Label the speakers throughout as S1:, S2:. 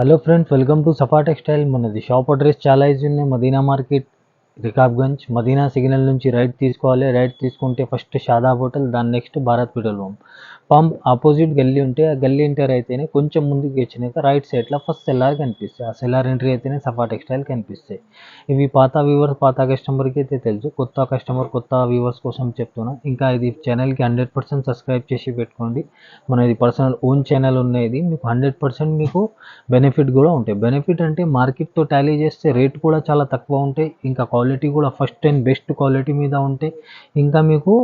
S1: Hello friends, welcome to Safa textile. మనది shop address చాలా easy ఉంది. మదీనా మార్కెట్, రికాబ్గంజ్. మదీనా సిగ్నల్ నుంచి రైట్ తీసుకోవాలి. రైట్ తీసుకుంటే ఫస్ట్ షాదాబ్ హోటల్, దాని next Bharat petrol pump opposite గల్లీ ఉంటే ఆ గల్లీ ఎంటర్ అయితేనే కొంచెం ముందుకు వచ్చినాక రైట్ సైడ్లో ఫస్ట్ సెల్లార్ కనిపిస్తాయి. ఆ సెల్లార్ ఎంట్రీ అయితేనే సఫా టెక్స్టైల్ కనిపిస్తాయి. ఇవి పాత వ్యూవర్స్, పాత కస్టమర్కి అయితే తెలుసు. కొత్త కస్టమర్, కొత్త వ్యూవర్స్ కోసం చెప్తున్నా. ఇంకా ఇది ఛానల్కి 100% సబ్స్క్రైబ్ చేసి పెట్టుకోండి. మనది పర్సనల్ ఓన్ ఛానల్ ఉన్నది. మీకు 100% మీకు బెనిఫిట్ కూడా ఉంటాయి. బెనిఫిట్ అంటే మార్కెట్తో టాలీ చేస్తే రేట్ కూడా చాలా తక్కువ ఉంటాయి. ఇంకా క్వాలిటీ కూడా ఫస్ట్ అండ్ బెస్ట్ క్వాలిటీ మీద ఉంటాయి. ఇంకా మీకు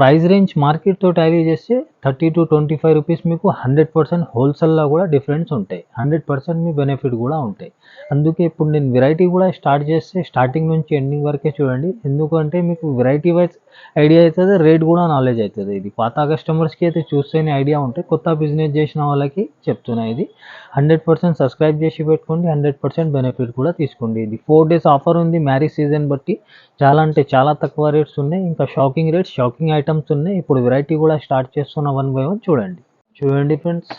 S1: ప్రైస్ రేంజ్ మార్కెట్తో టాలీ చేస్తే 30 to 25 రూపీస్ మీకు 100% హోల్సేల్లో కూడా డిఫరెన్స్ ఉంటాయి. 100% మీ బెనిఫిట్ కూడా ఉంటాయి. అందుకే ఇప్పుడు నేను వెరైటీ కూడా స్టార్ట్ చేస్తే స్టార్టింగ్ నుంచి ఎండింగ్ వరకే చూడండి. ఎందుకంటే మీకు వెరైటీ వైజ్ ఐడియా అవుతుంది, రేట్ కూడా నాలెడ్జ్ అవుతుంది. ఇది పాత కస్టమర్స్కి అయితే చూస్తేనే ఐడియా ఉంటాయి. కొత్త బిజినెస్ చేసిన వాళ్ళకి చెప్తున్నా. ఇది 100% సబ్స్క్రైబ్ చేసి పెట్టుకోండి. 100% బెనిఫిట్ కూడా తీసుకోండి. ఇది 4 days ఆఫర్ ఉంది. మ్యారేజ్ సీజన్ బట్టి చాలా అంటే చాలా తక్కువ రేట్స్ ఉన్నాయి. ఇంకా షాకింగ్ రేట్స్, షాకింగ్ ఐటమ్స్ ఉన్నాయి. ఇప్పుడు వెరైటీ కూడా స్టార్ట్ చేస్తున్న 1 by 1 చూడండి ఫ్రెండ్స్.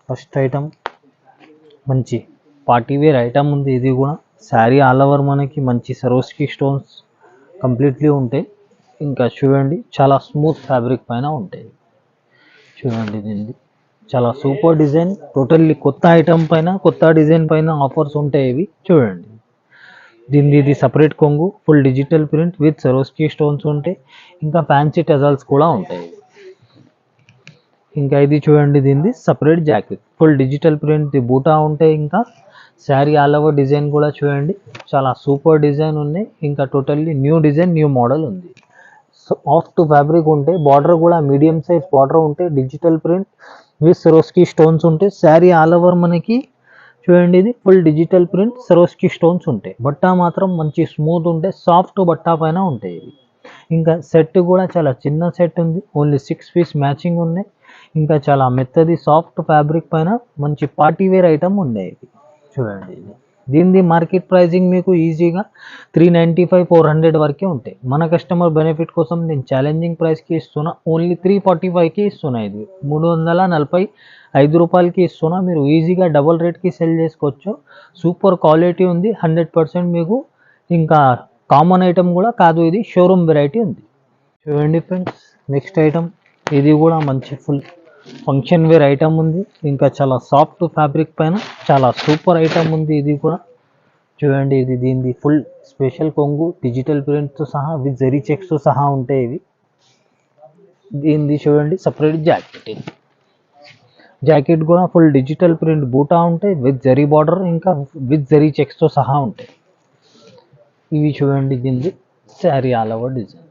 S1: ఫస్ట్ ఐటమ్ మంచి పార్టీ వేర్ ఐటమ్ ఉంది. ఇది కూడా శారీ ఆల్ ఓవర్ మనకి మంచి సరోస్కి స్టోన్స్ కంప్లీట్లీ ఉంటాయి. ఇంకా చూడండి, చాలా స్మూత్ ఫ్యాబ్రిక్ పైన ఉంటాయి. చూడండి, దీన్ని చాలా సూపర్ డిజైన్. టోటల్లీ కొత్త ఐటమ్ పైన, కొత్త డిజైన్ పైన ఆఫర్స్ ఉంటాయి. ఇవి చూడండి. ఇది సపరేట్ కొంగు, full digital print with సరోస్కి stones ఉంటాయి. ఇంకా ఫ్యాన్సీ టెజల్స్ కూడా ఉంటాయి. ఇంకా ఇది చూడండి, దీనిది separate jacket, full digital print బూటా ఉంటాయి. ఇంకా శారీ ఆల్ ఓవర్ డిజైన్ కూడా చూడండి, చాలా సూపర్ డిజైన్ ఉన్నాయి. ఇంకా totally new design, new model ఉంది. సాఫ్ట్ ఫ్యాబ్రిక్ ఉంటాయి. బార్డర్ కూడా మీడియం సైజ్ బార్డర్ ఉంటాయి. డిజిటల్ ప్రింట్ విత్ సరోస్కి స్టోన్స్ ఉంటాయి. శారీ ఆల్ ఓవర్ మనకి చూడండి, ఇది ఫుల్ డిజిటల్ ప్రింట్ సరోస్కి స్టోన్స్ ఉంటాయి. బట్ట మాత్రం మంచి స్మూత్ ఉంటాయి. సాఫ్ట్ బట్ట పైన ఉంటాయి ఇవి. ఇంకా సెట్ కూడా చాలా చిన్న సెట్ ఉంది. ఓన్లీ 6 పీస్ మ్యాచింగ్ ఉన్నాయి. ఇంకా చాలా మెత్తది సాఫ్ట్ ఫ్యాబ్రిక్ పైన మంచి పార్టీ వేర్ ఐటమ్ ఉన్నాయి. ఇది చూడండి. దీనిది మార్కెట్ ప్రైజింగ్ మీకు ఈజీగా 395, 400 వరకే ఉంటాయి. మన కస్టమర్ బెనిఫిట్ కోసం నేను ఛాలెంజింగ్ ప్రైస్కి ఇస్తున్నా. ఓన్లీ 345కి ఇస్తున్నా. ఇది 345 రూపాయలకి ఇస్తున్నా. మీరు ఈజీగా డబుల్ రేట్కి సెల్ చేసుకోవచ్చు. సూపర్ క్వాలిటీ ఉంది. 100% మీకు ఇంకా కామన్ ఐటమ్ కూడా కాదు. ఇది షోరూమ్ వెరైటీ ఉంది. చూడండి ఫ్రెండ్స్, నెక్స్ట్ ఐటమ్. ఇది కూడా మంచి ఫుల్ ఫంక్షన్ వేర్ ఐటమ్ ఉంది. ఇంకా చాలా సాఫ్ట్ ఫ్యాబ్రిక్ పైన చాలా సూపర్ ఐటమ్ ఉంది. ఇది కూడా చూడండి. దీనిది ఫుల్ స్పెషల్ కొంగు, డిజిటల్ ప్రింట్తో సహా విత్ జరీ చెక్స్తో సహా ఉంటాయి ఇవి. దీనిది చూడండి సపరేట్ జాకెట్. జాకెట్ కూడా ఫుల్ డిజిటల్ ప్రింట్ బూటా ఉంటాయి విత్ జరీ బార్డర్, ఇంకా విత్ జరీ చెక్స్తో సహా ఉంటాయి. ఇవి చూడండి, దీనిది శారీ ఆల్ ఓవర్ డిజైన్,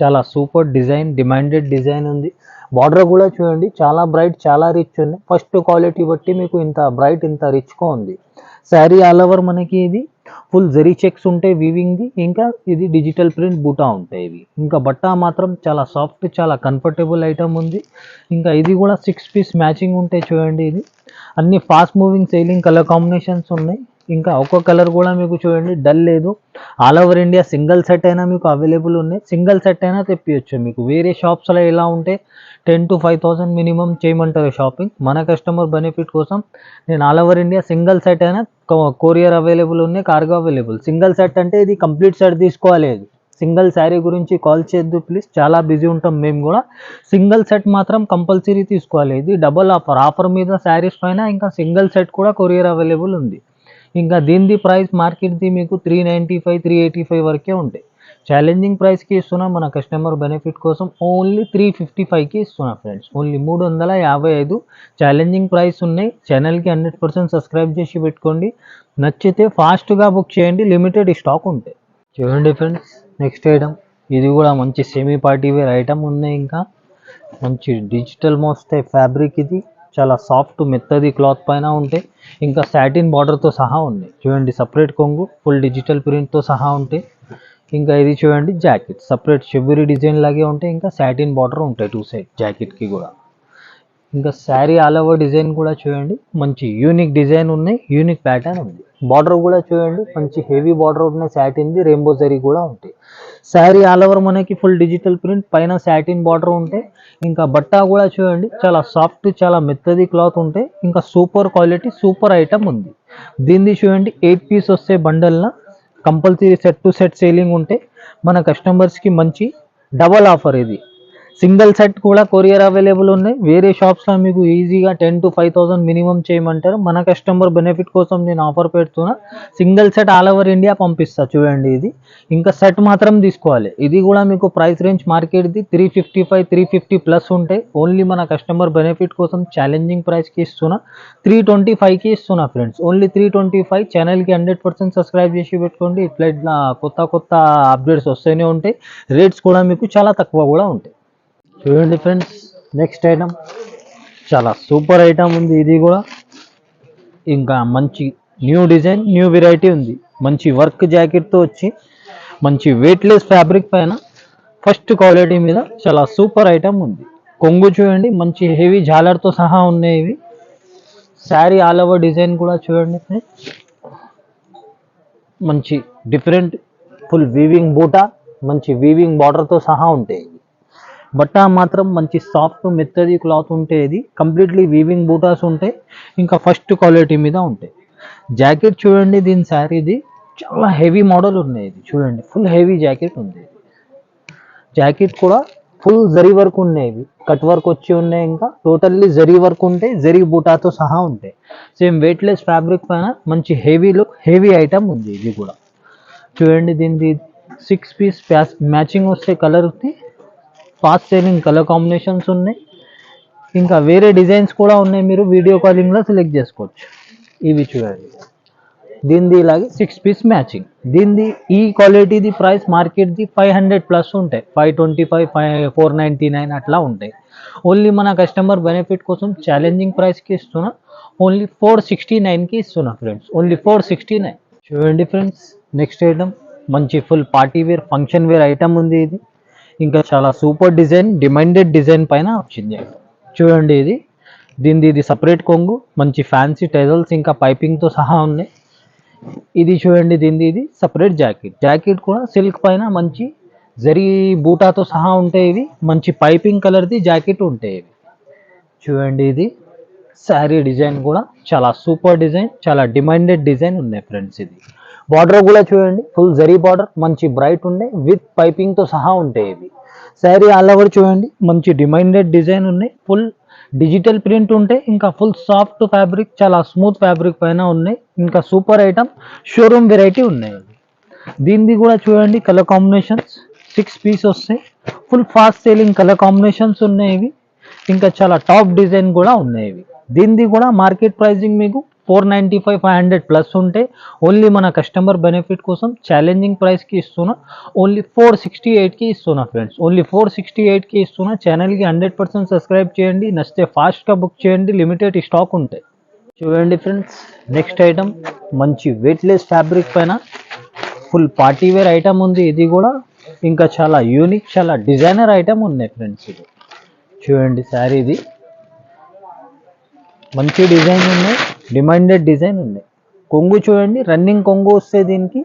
S1: చాలా సూపర్ డిజైన్, డిమాండెడ్ డిజైన్ ఉంది. బార్డర్ కూడా చూడండి, చాలా బ్రైట్, చాలా రిచ్ ఉంది. ఫస్ట్ క్వాలిటీ బట్టి మీకు ఇంత బ్రైట్, ఇంత రిచ్గా ఉంది. శారీ ఆల్ ఓవర్ మనకి ఇది ఫుల్ జరీ చెక్స్ ఉంటాయి వీవింగ్ది. ఇంకా ఇది డిజిటల్ ప్రింట్ బూటా ఉంటాయి ఇవి. ఇంకా బట్ట మాత్రం చాలా సాఫ్ట్, చాలా కంఫర్టబుల్ ఐటమ్ ఉంది. ఇంకా ఇది కూడా 6 పీస్ మ్యాచింగ్ ఉంటాయి. చూడండి, ఇది అన్ని fast moving selling colour combinations ఉన్నాయి. ఇంకా ఒక్కో కలర్ కూడా మీకు చూడండి డల్ లేదు. All over India single set అయినా మీకు అవైలబుల్ ఉన్నాయి. సింగిల్ సెట్ అయినా తెప్పియచ్చు. మీకు వేరే షాప్స్లో ఎలా ఉంటే 10 to 5,000 మినిమం చేయమంటారు షాపింగ్. మన కస్టమర్ బెనిఫిట్ కోసం నేను all over India single set అయినా కొరియర్ అవైలబుల్ ఉన్నాయి, కార్గో అవైలబుల్. సింగిల్ సెట్ అంటే ఇది కంప్లీట్ సెట్ తీసుకోవాలి. ఇది సింగిల్ శారీ గురించి కాల్ చేయొద్దు ప్లీజ్, చాలా బిజీ ఉంటాం మేము కూడా. సింగిల్ సెట్ మాత్రం కంపల్సరీ తీసుకోవాలి. ఇది డబల్ ఆఫర్, ఆఫర్ మీద శారీస్ పైన ఇంకా సింగిల్ సెట్ కూడా కొరియర్ అవైలబుల్ ఉంది. ఇంకా దీనిది ప్రైస్ మార్కెట్ది మీకు 395, 385 వరకే ఉంటాయి. ఛాలెంజింగ్ ప్రైస్కి ఇస్తున్నా మన కస్టమర్ బెనిఫిట్ కోసం. ఓన్లీ 355కి ఇస్తున్నా ఫ్రెండ్స్. ఓన్లీ 355 ఛాలెంజింగ్ ప్రైస్ ఉన్నాయి. ఛానల్కి 100% సబ్స్క్రైబ్ చేసి పెట్టుకోండి. నచ్చితే ఫాస్ట్గా బుక్ చేయండి, లిమిటెడ్ స్టాక్ ఉంటాయి. చూడండి ఫ్రెండ్స్, నెక్స్ట్ ఐటమ్. ఇది కూడా మంచి సెమీ పార్టీ వేర్ ఐటమ్ ఉన్నాయి. ఇంకా మంచి డిజిటల్ మోస్తే ఫ్యాబ్రిక్. ఇది చాలా సాఫ్ట్ మెత్తది క్లాత్ పైన ఉంటాయి. ఇంకా సాటిన్ బార్డర్తో సహా ఉన్నాయి. చూడండి, సపరేట్ కొంగు, ఫుల్ డిజిటల్ ప్రింట్తో సహా ఉంటాయి. ఇంకా ఇది చూడండి జాకెట్, సపరేట్ షిబురి డిజైన్ లాగే ఉంటాయి. ఇంకా సాటిన్ బార్డర్ ఉంటాయి 2 సైడ్ జాకెట్కి కూడా. ఇంకా శారీ ఆల్ ఓవర్ డిజైన్ కూడా చూడండి, మంచి యూనిక్ డిజైన్ ఉన్నాయి, యూనిక్ ప్యాటర్న్ ఉంది. బార్డర్ కూడా చూడండి, మంచి హెవీ బార్డర్ ఉన్నాయి. సాటిన్ది రెయిన్బో జరీ కూడా ఉంటాయి. శారీ ఆల్ ఓవర్ మనకి ఫుల్ డిజిటల్ ప్రింట్, పైన సాటిన్ బార్డర్ ఉంటాయి. ఇంకా బట్ట కూడా చూడండి, చాలా సాఫ్ట్, చాలా మెత్తది క్లాత్ ఉంటాయి. ఇంకా సూపర్ క్వాలిటీ, సూపర్ ఐటమ్ ఉంది. దీనిది చూడండి 8 పీస్ వస్తే బండల్లా compulsory set to set selling ఉంటే మన కస్టమర్స్కి మంచి డబల్ ఆఫర్ ఇది. సింగిల్ సెట్ కూడా కొరియర్ అవైలబుల్ ఉన్నాయి. వేరే షాప్స్లో మీకు ఈజీగా 10 to 5,000 మినిమం చేయమంటారు. మన కస్టమర్ బెనిఫిట్ కోసం నేను ఆఫర్ పెడుతున్నా. Single set all over India పంపిస్తా. చూడండి ఇది ఇంకా సెట్ మాత్రం తీసుకోవాలి. ఇది కూడా మీకు ప్రైస్ రేంజ్ మార్కెట్ది 355 350 ప్లస్ ఉంటాయి. ఓన్లీ మన కస్టమర్ బెనిఫిట్ కోసం ఛాలెంజింగ్ ప్రైస్కి ఇస్తున్నా. 325కి ఇస్తున్నా ఫ్రెండ్స్. ఓన్లీ 325. ఛానల్కి 100% సబ్స్క్రైబ్ చేసి పెట్టుకోండి. ఇట్లా కొత్త అప్డేట్స్ వస్తూనే ఉంటాయి. రేట్స్ కూడా మీకు చాలా తక్కువ కూడా ఉంటాయి. చూడండి ఫ్రెండ్స్, నెక్స్ట్ ఐటమ్ చాలా సూపర్ ఐటమ్ ఉంది. ఇది కూడా ఇంకా మంచి న్యూ డిజైన్ న్యూ వెరైటీ ఉంది. మంచి వర్క్ జాకెట్తో వచ్చి మంచి వెయిట్లెస్ ఫ్యాబ్రిక్ పైన ఫస్ట్ క్వాలిటీ మీద చాలా సూపర్ ఐటమ్ ఉంది. కొంగు చూడండి మంచి హెవీ జాలర్తో సహా ఉన్నాయి. ఇవి శారీ ఆల్ ఓవర్ డిజైన్ కూడా చూడండి ఫ్రెండ్స్, మంచి డిఫరెంట్ ఫుల్ వీవింగ్ బూటా, మంచి వీవింగ్ బార్డర్తో సహా ఉంటాయి. బట్ట మాత్రం మంచి సాఫ్ట్ మెత్తది క్లాత్ ఉంటే ఇది కంప్లీట్లీ వీవింగ్ బూటాస్ ఉంటాయి. ఇంకా ఫస్ట్ క్వాలిటీ మీద ఉంటాయి. జాకెట్ చూడండి, దీని శారీది చాలా హెవీ మోడల్ ఉన్నాయి. ఇది చూడండి ఫుల్ హెవీ జాకెట్ ఉంది. జాకెట్ కూడా ఫుల్ జరీ వర్క్ ఉన్నాయి. ఇవి కట్ వర్క్ వచ్చి ఉన్నాయి. ఇంకా టోటల్లీ జరీ వర్క్ ఉంటాయి. జరీ బూటాతో సహా ఉంటాయి. సేమ్ వెయిట్లెస్ ఫ్యాబ్రిక్ పైన మంచి హెవీ లుక్ హెవీ ఐటమ్ ఉంది. ఇది కూడా చూడండి, దీనికి 6 పీస్ మ్యాచింగ్ వస్తే కలర్కి ఫాస్ట్ సేలింగ్ కలర్ కాంబినేషన్స్ ఉన్నాయి. ఇంకా వేరే డిజైన్స్ కూడా ఉన్నాయి. మీరు వీడియో కాలింగ్లో సెలెక్ట్ చేసుకోవచ్చు. ఇవి చూడండి, దీనిది ఇలాగే 6 పీస్ మ్యాచింగ్. దీనిది ఈ క్వాలిటీది ప్రైస్ మార్కెట్ది 500 ప్లస్ ఉంటాయి. 525 499 అట్లా ఉంటాయి. ఓన్లీ మన కస్టమర్ బెనిఫిట్ కోసం ఛాలెంజింగ్ ప్రైస్కి ఇస్తున్నా. ఓన్లీ 469కి ఇస్తున్నా ఫ్రెండ్స్. ఓన్లీ 469. చూడండి ఫ్రెండ్స్, నెక్స్ట్ ఐటమ్ మంచి full party wear function wear item ఉంది. ఇది ఇంకా చాలా సూపర్ డిజైన్ డిమాండెడ్ డిజైన్ పైన వచ్చింది. చూడండి ఇది సపరేట్ కొంగు, మంచి ఫ్యాన్సీ టెజల్స్ ఇంకా పైపింగ్తో సహా ఉన్నాయి. ఇది చూడండి, ఇది సపరేట్ జాకెట్ కూడా సిల్క్ పైన మంచి జరీ బూటాతో సహా ఉంటాయి. ఇవి మంచి పైపింగ్ కలర్ది జాకెట్ ఉంటాయి. ఇవి చూడండి, ఇది శారీ డిజైన్ కూడా చాలా సూపర్ డిజైన్, చాలా డిమాండెడ్ డిజైన్ ఉన్నాయి ఫ్రెండ్స్. ఇది బార్డర్ కూడా చూడండి ఫుల్ జరీ బార్డర్, మంచి బ్రైట్ ఉండే విత్ పైపింగ్తో సహా ఉంటాయి. ఇవి శారీ ఆల్ ఓవర్ చూడండి మంచి డిమాండెడ్ డిజైన్ ఉన్నాయి. ఫుల్ డిజిటల్ ప్రింట్ ఉంటాయి. ఇంకా ఫుల్ సాఫ్ట్ ఫ్యాబ్రిక్, చాలా స్మూత్ ఫ్యాబ్రిక్ పైన ఉన్నాయి. ఇంకా సూపర్ ఐటమ్ షోరూమ్ వెరైటీ ఉన్నాయి. దీనిది కూడా చూడండి కలర్ కాంబినేషన్స్ 6 పీస్ వస్తాయి. Full fast selling colour combinations ఉన్నాయి. ఇవి ఇంకా చాలా టాప్ డిజైన్ కూడా ఉన్నాయి. ఇవి దీనిది కూడా మార్కెట్ ప్రైజింగ్ మీకు 495 500 ప్లస్ ఉంటే ఓన్లీ మన కస్టమర్ బెనిఫిట్ కోసం ఛాలెంజింగ్ ప్రైస్కి ఇస్తున్నా. ఓన్లీ 468కి ఇస్తున్నా ఫ్రెండ్స్. ఓన్లీ 468కి ఇస్తున్నా. ఛానల్కి 100% సబ్స్క్రైబ్ చేయండి. నచ్చితే ఫాస్ట్గా బుక్ చేయండి. లిమిటెడ్ స్టాక్ ఉంటాయి. చూడండి ఫ్రెండ్స్, నెక్స్ట్ ఐటమ్ మంచి వెయిట్లెస్ ఫ్యాబ్రిక్ పైన ఫుల్ పార్టీ వేర్ ఐటమ్ ఉంది. ఇది కూడా ఇంకా చాలా యూనిక్ చాలా డిజైనర్ ఐటమ్ ఉన్నాయి ఫ్రెండ్స్. ఇది చూడండి, శారీది మంచి డిజైన్ ఉన్నాయి, డిమాండెడ్ డిజైన్ ఉన్నాయి. కొంగు చూడండి రన్నింగ్ కొంగు వస్తే దీనికి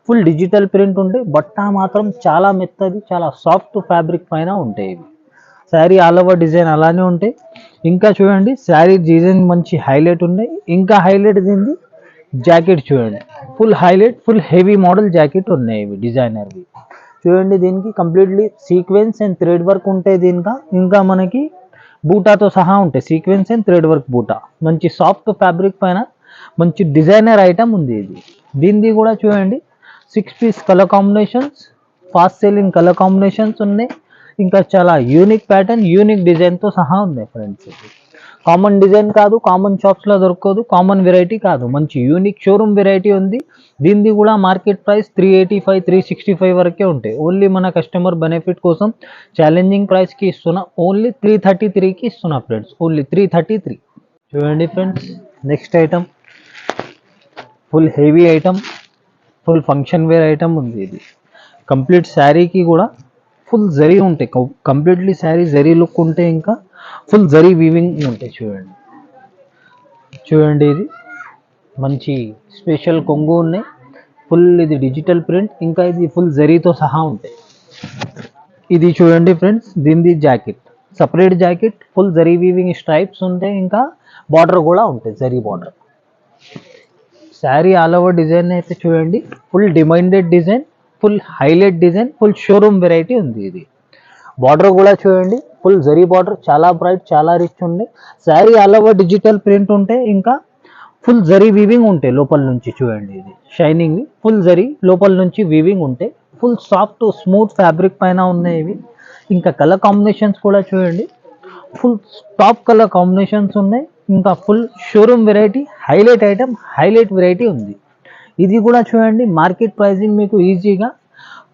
S1: ఫుల్ డిజిటల్ ప్రింట్ ఉంటాయి. బట్ట మాత్రం చాలా మెత్తది, చాలా సాఫ్ట్ ఫ్యాబ్రిక్ పైన ఉంటాయి. ఇవి శారీ ఆల్ ఓవర్ డిజైన్ అలానే ఉంటాయి. ఇంకా చూడండి శారీ డిజైన్ మంచి హైలైట్ ఉన్నాయి. ఇంకా హైలైట్ దీనిది జాకెట్ చూడండి full highlight full heavy model jacket ఉన్నాయి. ఇవి డిజైనర్వి చూడండి. దీనికి completely sequence and thread work ఉంటాయి. ఇంకా మనకి బూటాతో సహా ఉంటాయి. సీక్వెన్స్ అండ్ థ్రెడ్ వర్క్ బూటా, మంచి సాఫ్ట్ ఫ్యాబ్రిక్ పైన మంచి డిజైనర్ ఐటమ్ ఉంది. దీనిది కూడా చూడండి 6 piece colour combinations, fast selling colour combinations ఉన్నాయి. ఇంకా చాలా యూనిక్ ప్యాటర్న్ యూనిక్ డిజైన్తో సహా ఉన్నాయి ఫ్రెండ్స్. కామన్ డిజైన్ కాదు, కామన్ షాప్స్లో దొరకదు, కామన్ వెరైటీ కాదు, మంచి యూనిక్ షోరూమ్ వెరైటీ ఉంది. దీనిది కూడా మార్కెట్ ప్రైస్ 385 365 వరకే ఉంటాయి. ఓన్లీ మన కస్టమర్ బెనిఫిట్ కోసం ఛాలెంజింగ్ ప్రైస్కి ఇస్తున్నా. ఓన్లీ 333కి ఇస్తున్నా ఫ్రెండ్స్. ఓన్లీ 333. చూడండి friends, next item full heavy item full function wear item ఉంది. ఇది కంప్లీట్ శారీకి కూడా ఫుల్ జరీ ఉంటాయి. కంప్లీట్లీ శారీ జరీ లుక్ ఉంటే ఇంకా ఫుల్ జరీ వీవింగ్ ఉంటాయి. చూడండి ఇది మంచి స్పెషల్ కొంగు ఉన్నాయి. ఫుల్ ఇది డిజిటల్ ప్రింట్, ఇంకా ఇది ఫుల్ జరీతో సహా ఉంటాయి. ఇది చూడండి ఫ్రెండ్స్, దీనిది jacket separate jacket, full zari weaving stripes ఉంటాయి. ఇంకా బార్డర్ కూడా ఉంటాయి, zari border. Sari all over design అయితే చూడండి, full demanded design, full highlight design, full showroom variety ఉంది. ఇది బార్డర్ కూడా చూడండి, ఫుల్ జరీ బార్డర్, చాలా బ్రైట్, చాలా రిచ్ ఉంది. Sari all over digital print ఉంటే ఇంకా ఫుల్ జరీ వీవింగ్ ఉంటాయి లోపల నుంచి. చూడండి ఇది షైనింగ్, ఫుల్ జరీ లోపల నుంచి వీవింగ్ ఉంటాయి. ఫుల్ సాఫ్ట్ స్మూత్ ఫ్యాబ్రిక్ పైన ఉన్నాయి ఇవి. ఇంకా కలర్ కాంబినేషన్స్ కూడా చూడండి, ఫుల్ టాప్ కలర్ కాంబినేషన్స్ ఉన్నాయి. ఇంకా full showroom variety, highlight item, highlight variety ఉంది. ఇది కూడా చూడండి, మార్కెట్ ప్రైసింగ్ మీకు ఈజీగా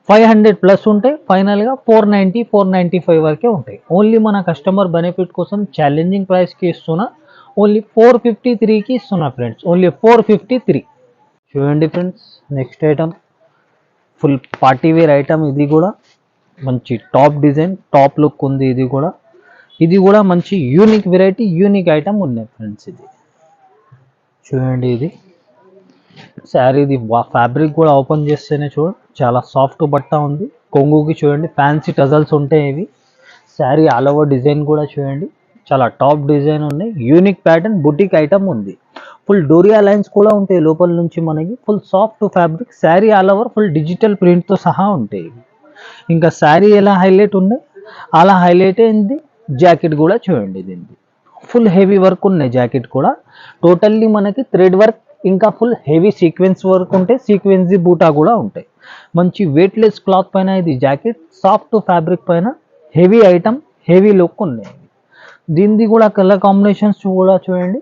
S1: 500 ప్లస్ ఉంటాయి. ఫైనల్గా 490, 495 వరకే ఉంటాయి. ఓన్లీ మన కస్టమర్ బెనిఫిట్ కోసం ఛాలెంజింగ్ ప్రైస్కి ఇస్తున్నా, ఓన్లీ 453కి ఇస్తున్నా ఫ్రెండ్స్, ఓన్లీ 453. చూడండి friends, next item full party wear item. ఇది కూడా మంచి టాప్ డిజైన్, టాప్ లుక్ ఉంది. ఇది కూడా మంచి యూనిక్ వెరైటీ, యూనిక్ ఐటమ్ ఉన్నాయి ఫ్రెండ్స్. ఇది చూడండి, ఇది శారీది ఫ్యాబ్రిక్ కూడా ఓపెన్ చేస్తేనే చూడండి, చాలా సాఫ్ట్ బట్ట ఉంది. కొంగుకి చూడండి ఫ్యాన్సీ టజల్స్ ఉంటాయి. ఇవి శారీ ఆల్ ఓవర్ డిజైన్ కూడా చూడండి, చాలా టాప్ డిజైన్ ఉన్నాయి. యూనిక్ ప్యాటర్న్, బుటిక్ ఐటమ్ ఉంది. ఫుల్ డోరియా లైన్స్ కూడా ఉంటాయి లోపల నుంచి మనకి. Full soft fabric, sari all over full digital ప్రింట్తో సహా ఉంటాయి. ఇంకా శారీ ఎలా హైలైట్ ఉంది అలా హైలైట్ అయింది. జాకెట్ కూడా చూడండి, దీనికి ఫుల్ హెవీ వర్క్ ఉన్నాయి. జాకెట్ కూడా టోటల్లీ మనకి థ్రెడ్ వర్క్, ఇంకా ఫుల్ హెవీ సీక్వెన్స్ వర్క్ ఉంటాయి. సీక్వెన్స్ బూటా కూడా ఉంటాయి. మంచి వెయిట్లెస్ క్లాత్ పైన ఇది జాకెట్, సాఫ్ట్ ఫ్యాబ్రిక్ పైన హెవీ ఐటమ్, హెవీ లుక్ ఉన్నాయి. దీనిది కూడా కలర్ కాంబినేషన్స్ కూడా చూడండి,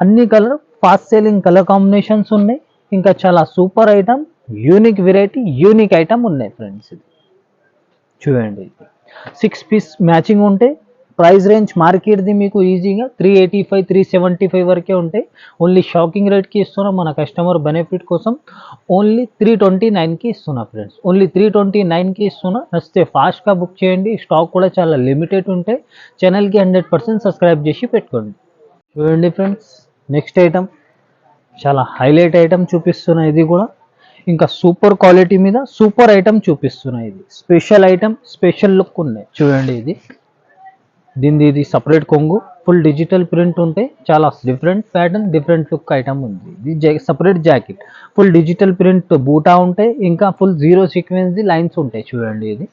S1: అన్ని colour fast selling colour combinations ఉన్నాయి. ఇంకా చాలా super item, unique variety, unique item ఉన్నాయి ఫ్రెండ్స్. ఇది చూడండి, 6 పీస్ మ్యాచింగ్ ఉంటాయి. ప్రైస్ రేంజ్ మార్కెట్ది మీకు ఈజీగా 385, 375 వరకే ఉంటాయి. ఓన్లీ షాకింగ్ రేట్కి ఇస్తున్నా మన కస్టమర్ బెనిఫిట్ కోసం, ఓన్లీ 329కి ఇస్తున్నా ఫ్రెండ్స్, ఓన్లీ 329కి ఇస్తున్నా. నచ్చితే ఫాస్ట్గా బుక్ చేయండి. స్టాక్ కూడా చాలా లిమిటెడ్ ఉంటాయి. ఛానల్కి 100% సబ్స్క్రైబ్ చేసి పెట్టుకోండి. చూడండి ఫ్రెండ్స్, నెక్స్ట్ ఐటమ్ చాలా హైలైట్ ఐటమ్ చూపిస్తున్నా. ఇది కూడా ఇంకా సూపర్ క్వాలిటీ మీద సూపర్ ఐటమ్ చూపిస్తున్నా. ఇది స్పెషల్ ఐటమ్, స్పెషల్ లుక్ ఉన్నాయి. చూడండి, ఇది సపరేట్ కొంగు, ఫుల్ డిజిటల్ ప్రింట్ ఉంటాయి. చాలా different pattern, different look item ఉంది. ఇది separate jacket, full digital print బూటా ఉంటాయి. ఇంకా ఫుల్ జీరో సీక్వెన్స్ లైన్స్ ఉంటాయి. చూడండి,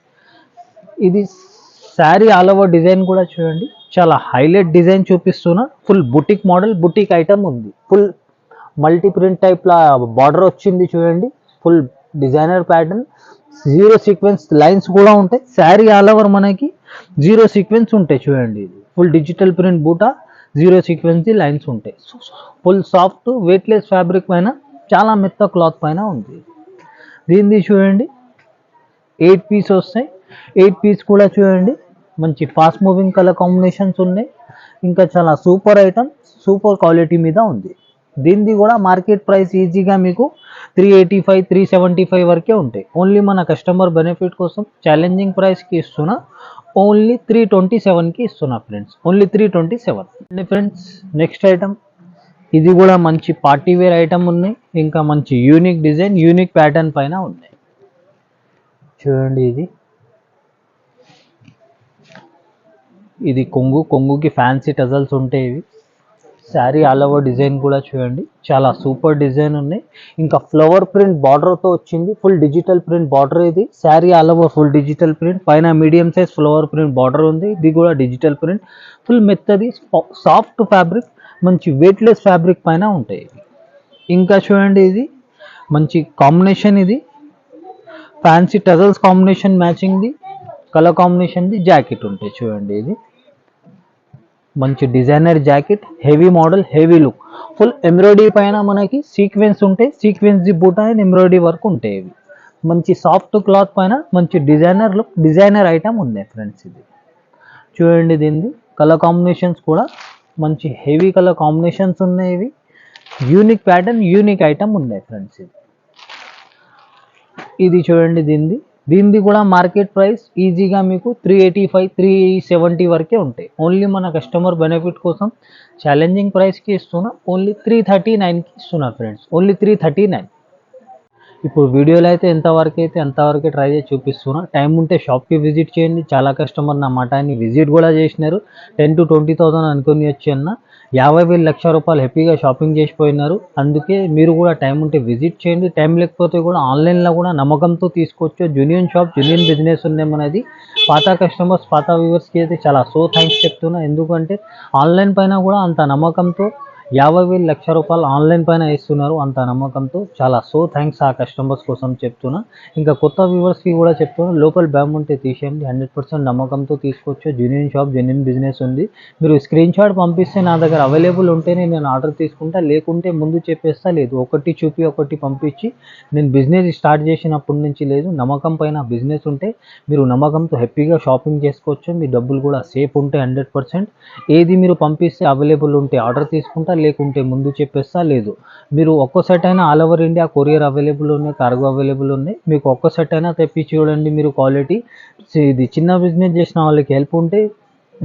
S1: ఇది శారీ ఆల్ ఓవర్ డిజైన్ కూడా చూడండి, చాలా హైలైట్ డిజైన్ చూపిస్తున్నా. Full boutique model, boutique item ఉంది. ఫుల్ మల్టీ ప్రింట్ టైప్లా బార్డర్ వచ్చింది. చూడండి, full designer pattern, zero sequence lines కూడా ఉంటాయి. శారీ ఆల్ ఓవర్ మనకి జీరో సీక్వెన్స్ ఉంటాయి. చూడండి, ఇది ఫుల్ డిజిటల్ ప్రింట్ బూటా, జీరో సీక్వెన్స్ లైన్స్ ఉంటాయి. ఫుల్ సాఫ్ట్ వెయిట్లెస్ ఫ్యాబ్రిక్ పైన, చాలా మెత్త క్లాత్ పైన ఉంది. దీనిది చూడండి 8 పీస్ వస్తాయి. 8 పీస్ కూడా చూడండి, మంచి ఫాస్ట్ మూవింగ్ కలర్ కాంబినేషన్స్ ఉన్నాయి. ఇంకా చాలా సూపర్ ఐటమ్, సూపర్ క్వాలిటీ మీద ఉంది. దీనిది కూడా మార్కెట్ ప్రైస్ ఈజీగా మీకు 385, 375 వరకే ఉంటాయి. ఓన్లీ మన కస్టమర్ బెనిఫిట్ కోసం ఛాలెంజింగ్ ప్రైస్కి ఇస్తున్నా, ఓన్లీ 327కి ఇస్తున్నా friends, only 327. Friends, next item ఇది కూడా మంచి పార్టీ వేర్ ఐటమ్ ఉన్నాయి. ఇంకా మంచి యూనిక్ డిజైన్, యూనిక్ ప్యాటర్న్ పైన ఉన్నాయి. చూడండి, ఇది కొంగుకి ఫ్యాన్సీ టజల్స్ ఉంటాయి. ఇవి శారీ ఆల్ ఓవర్ డిజైన్ కూడా చూడండి, చాలా సూపర్ డిజైన్ ఉన్నాయి. ఇంకా ఫ్లవర్ ప్రింట్ బార్డర్తో వచ్చింది. Full digital print border. ఇది sari all over full digital print పైన medium size flower print border ఉంది. ఇది కూడా డిజిటల్ ప్రింట్, ఫుల్ మెత్తది సాఫ్ట్ ఫ్యాబ్రిక్, మంచి వెయిట్లెస్ ఫ్యాబ్రిక్ పైన ఉంటాయి. ఇంకా చూడండి, ఇది మంచి కాంబినేషన్, ఇది ఫ్యాన్సీ టజల్స్ కాంబినేషన్ మ్యాచింగ్ది కలర్ కాంబినేషన్ది జాకెట్ ఉంటాయి. చూడండి, ఇది మంచి designer jacket, heavy model, heavy look, full embroidery పైన మనకి సీక్వెన్స్ ఉంటాయి. సీక్వెన్స్ బూటా అండ్ ఎంబ్రాయిడరీ వర్క్ ఉంటాయి. ఇవి మంచి సాఫ్ట్ క్లాత్ పైన మంచి డిజైనర్ లుక్, డిజైనర్ ఐటమ్ ఉంది ఫ్రెండ్స్. ఇది చూడండి, దీనిది కలర్ కాంబినేషన్స్ కూడా మంచి హెవీ కలర్ కాంబినేషన్స్ ఉన్నాయి. ఇవి యూనిక్ ప్యాటర్న్, యూనిక్ ఐటమ్ ఉన్నాయి ఫ్రెండ్స్. ఇది చూడండి, దీనిది కూడా మార్కెట్ ప్రైస్ ఈజీగా మీకు 385, 370 వరకే ఉంటాయి. ఓన్లీ మన కస్టమర్ బెనిఫిట్ కోసం ఛాలెంజింగ్ ప్రైస్కి ఇస్తున్నా, ఓన్లీ 339కి ఇస్తున్నా ఫ్రెండ్స్, ఓన్లీ 339. ఇప్పుడు వీడియోలో అయితే ఎంతవరకు అయితే అంతవరకే ట్రై చేసి చూపిస్తున్నా. టైం ఉంటే షాప్కి విజిట్ చేయండి. చాలా కస్టమర్ నా మఠాన్ని విజిట్ కూడా చేసినారు. 10,000 to 20,000 అనుకుని వచ్చి అన్న 50,000 లక్ష రూపాయలు హ్యాపీగా షాపింగ్ చేసిపోయినారు. అందుకే మీరు కూడా టైం ఉంటే విజిట్ చేయండి. టైం లేకపోతే కూడా ఆన్లైన్లో కూడా నమ్మకంతో తీసుకోవచ్చు. జెన్యూన్ షాప్, జెన్యూన్ బిజినెస్ ఉందేమనేది పాత కస్టమర్స్, పాత వ్యూవర్స్కి అయితే చాలా థ్యాంక్స్ చెప్తున్నా. ఎందుకంటే ఆన్లైన్ పైన కూడా అంత నమ్మకంతో 50,000 లక్ష రూపాయలు ఆన్లైన్ పైన ఇస్తున్నారు అంత నమ్మకంతో. చాలా థ్యాంక్స్ ఆ కస్టమర్స్ కోసం చెప్తున్నా. ఇంకా కొత్త వ్యూవర్స్కి కూడా చెప్తున్నా, లోకల్ బ్యామ్ ఉంటే తీసేయండి. 100% నమ్మకంతో తీసుకోవచ్చు. జెన్యూన్ షాప్, జెన్యూన్ బిజినెస్ ఉంది. మీరు స్క్రీన్ షాట్ పంపిస్తే నా దగ్గర అవైలబుల్ ఉంటేనే నేను ఆర్డర్ తీసుకుంటా, లేకుంటే ముందు చెప్పేస్తా. లేదు, ఒకటి చూపి ఒకటి పంపించి నేను బిజినెస్ స్టార్ట్ చేసినప్పటి నుంచి లేదు. నమ్మకం పైన బిజినెస్ ఉంటే మీరు నమ్మకంతో హ్యాపీగా షాపింగ్ చేసుకోవచ్చు. మీ డబ్బులు కూడా సేఫ్ ఉంటాయి 100%. ఏది మీరు పంపిస్తే అవైలబుల్ ఉంటే ఆర్డర్ తీసుకుంటా, లేకుంటే ముందు చెప్పేస్తా. లేదు, మీరు ఒక్క సెట్ అయినా all over India courier available ఉన్నాయి, కార్గో అవైలబుల్ ఉన్నాయి. మీకు ఒక్క సెట్ అయినా తెప్పించి చూడండి. మీరు క్వాలిటీ ఇది చిన్న బిజినెస్ చేసిన వాళ్ళకి హెల్ప్ ఉంటే,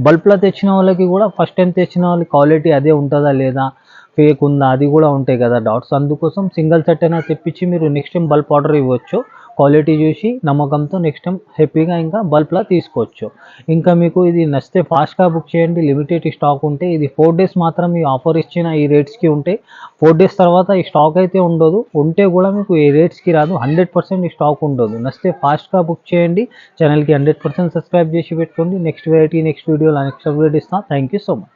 S1: బల్క్లో తెచ్చిన వాళ్ళకి కూడా ఫస్ట్ టైం తెచ్చిన వాళ్ళకి క్వాలిటీ అదే ఉంటుందా లేదా, ఫేక్ ఉందా, అది కూడా ఉంటాయి కదా డౌట్స్. అందుకోసం సింగిల్ సెట్ అయినా తెప్పించి మీరు నెక్స్ట్ టైం బల్క్ ఆర్డర్ ఇవ్వచ్చు. క్వాలిటీ చూసి నమ్మకంతో నెక్స్ట్ టైం హ్యాపీగా ఇంకా బల్క్లో తీసుకోవచ్చు. ఇంకా మీకు ఇది నచ్చితే ఫాస్ట్గా బుక్ చేయండి. లిమిటెడ్ స్టాక్ ఉంటే ఇది 4 days మాత్రం ఈ ఆఫర్ ఇచ్చిన ఈ రేట్స్కి ఉంటే, 4 days తర్వాత ఈ స్టాక్ అయితే ఉండదు. ఉంటే కూడా మీకు ఈ రేట్స్కి రాదు. 100% ఈ స్టాక్ ఉండదు. నచ్చితే ఫాస్ట్గా బుక్ చేయండి. ఛానల్కి 100% సబ్స్క్రైబ్ చేసి పెట్టుకోండి. నెక్స్ట్ వెరైటీ నెక్స్ట్ వీడియోలో నెక్స్ట్ అప్డేట్ ఇస్తాను. Thank you so much.